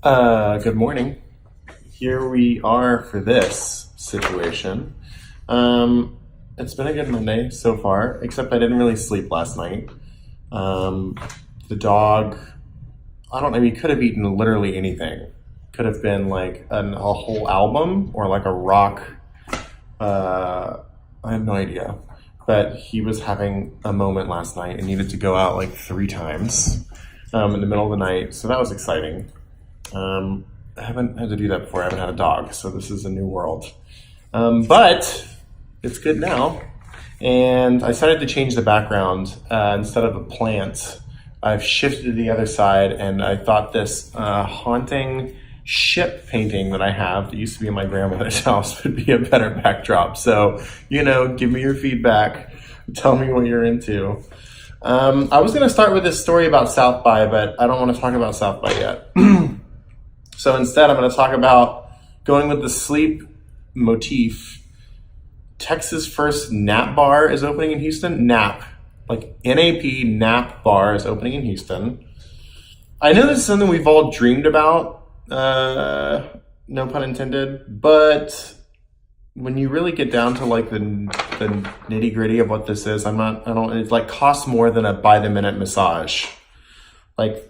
Good morning. Here we are for this situation. It's been a good Monday so far, except I didn't really sleep last night. Um, the dog, I don't know, he could have eaten literally anything. Could have been like a whole album or like a rock. I have no idea. But he was having a moment last night and needed to go out like 3 times in the middle of the night. So that was exciting. I haven't had to do that before. I haven't had a dog, so this is a new world. But it's good now. And I decided to change the background. Instead of a plant, I've shifted to the other side, and I thought this haunting ship painting that I have that used to be in my grandmother's house would be a better backdrop. So, give me your feedback. Tell me what you're into. I was going to start with this story about South by, but I don't want to talk about South by yet. So instead, I'm going to talk about going with the sleep motif. Texas' first nap bar is opening in Houston. Nap, like NAP, nap bar is opening in Houston. I know this is something we've all dreamed about, no pun intended, but when you really get down to like the nitty gritty of what this is, it like costs more than a by the minute massage. Like,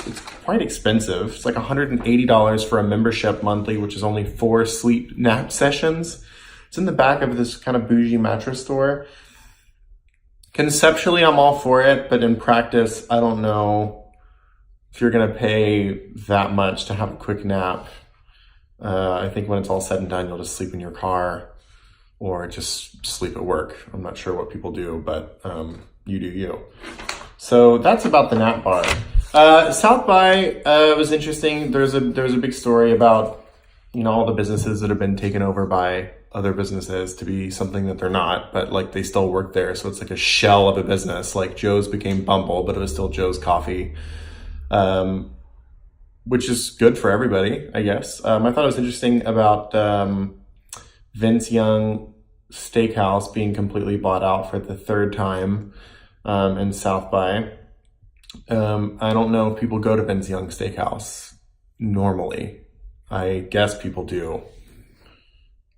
it's quite expensive. It's like $180 for a membership monthly, which is only 4 sleep nap sessions. It's in the back of this kind of bougie mattress store. Conceptually, I'm all for it, but in practice, I don't know if you're going to pay that much to have a quick nap. I think when it's all said and done, you'll just sleep in your car or just sleep at work. I'm not sure what people do, but you do you. So that's about the nap bar. South by was interesting. There's a big story about all the businesses that have been taken over by other businesses to be something that they're not, but like they still work there. So it's like a shell of a business. Like Joe's became Bumble, but it was still Joe's Coffee, which is good for everybody, I guess. I thought it was interesting about Vince Young Steakhouse being completely bought out for the 3rd time in South by. I don't know if people go to Vince Young Steakhouse normally. I guess people do.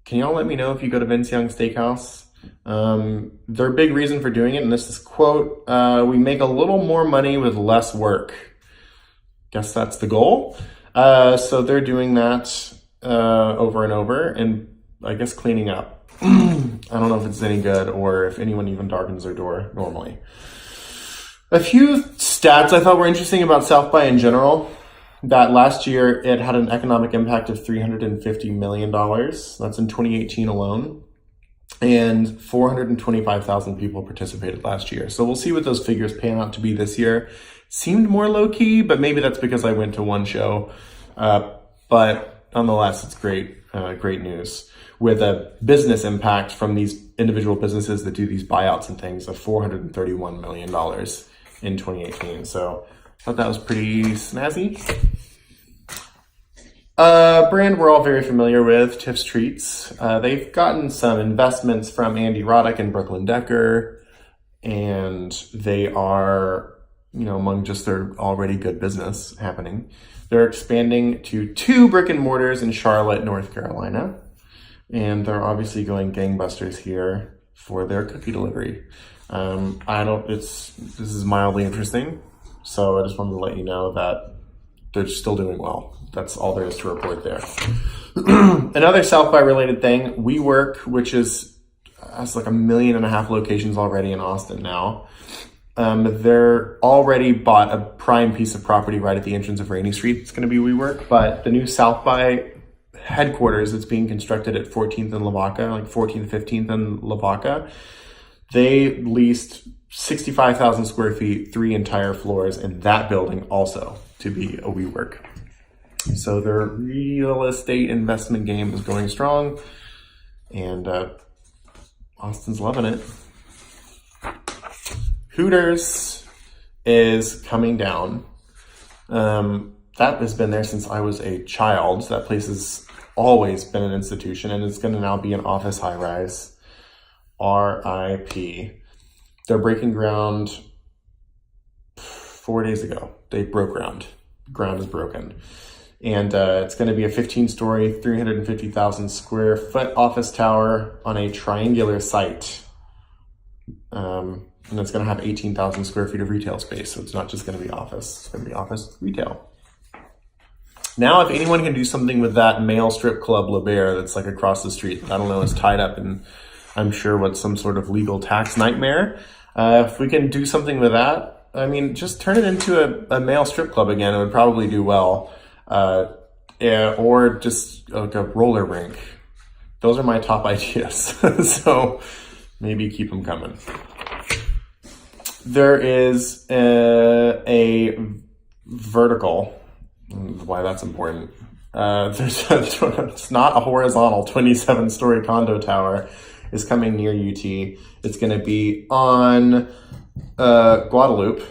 Can y'all let me know if you go to Vince Young Steakhouse? Their big reason for doing it, and this is quote, we make a little more money with less work. Guess that's the goal. So they're doing that over and over, and I guess cleaning up. I don't know if it's any good or if anyone even darkens their door normally. A few stats I thought were interesting about South by in general. That last year it had an economic impact of $350 million. That's in 2018 alone. And 425,000 people participated last year. So we'll see what those figures pan out to be this year. Seemed more low-key, but maybe that's because I went to one show. But nonetheless, it's great news. With a business impact from these individual businesses that do these buyouts and things of $431 million in 2018. So I thought that was pretty snazzy. Brand we're all very familiar with, Tiff's Treats. They've gotten some investments from Andy Roddick and Brooklyn Decker, and they are, among just their already good business happening. They're expanding to 2 brick and mortars in Charlotte, North Carolina, and they're obviously going gangbusters here for their cookie delivery. This is mildly interesting, so I just wanted to let you know that they're still doing well. That's all there is to report there. Another South by related thing, WeWork, which has like 1.5 million locations already in Austin now. They're already bought a prime piece of property right at the entrance of Rainey Street. It's going to be WeWork, but the new South by headquarters that's being constructed at 14th and Lavaca, like 14th, 15th and Lavaca, they leased 65,000 square feet, 3 entire floors in that building also to be a WeWork. So their real estate investment game is going strong, and Austin's loving it. Hooters is coming down. That has been there since I was a child. That place has always been an institution, and it's going to now be an office high-rise. RIP. They're breaking ground 4 days ago. They broke ground. Ground is broken. And it's going to be a 15-story, 350,000 square foot office tower on a triangular site. And it's going to have 18,000 square feet of retail space. So it's not just going to be office, it's going to be office retail. Now, if anyone can do something with that male strip club Le Bear that's like across the street, I don't know, is tied up in, I'm sure, what's some sort of legal tax nightmare. If we can do something with that, I mean, just turn it into a male strip club again. It would probably do well. Or just like a roller rink. Those are my top ideas. So maybe keep them coming. There is a vertical, why that's important. It's not a horizontal 27-story condo tower is coming near UT. It's going to be on Guadalupe.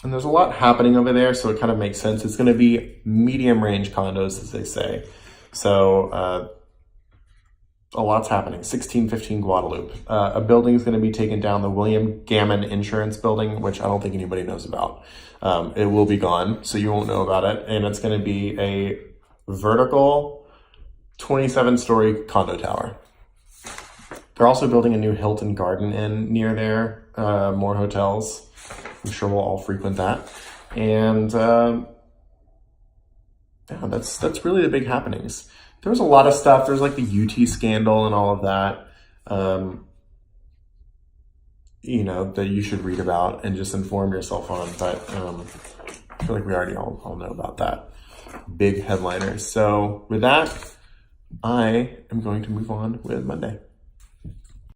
And there's a lot happening over there, so it kind of makes sense. It's going to be medium range condos, as they say. So a lot's happening. 1615 Guadalupe. A building is going to be taken down, the William Gammon Insurance Building, which I don't think anybody knows about. It will be gone, so you won't know about it. And it's going to be a vertical 27-story condo tower. They're also building a new Hilton Garden Inn near there, more hotels. I'm sure we'll all frequent that. And yeah, that's really the big happenings. There's a lot of stuff. There's like the UT scandal and all of that, you know, that you should read about and just inform yourself on. But I feel like we already all know about that. Big headliners. So with that, I am going to move on with Monday.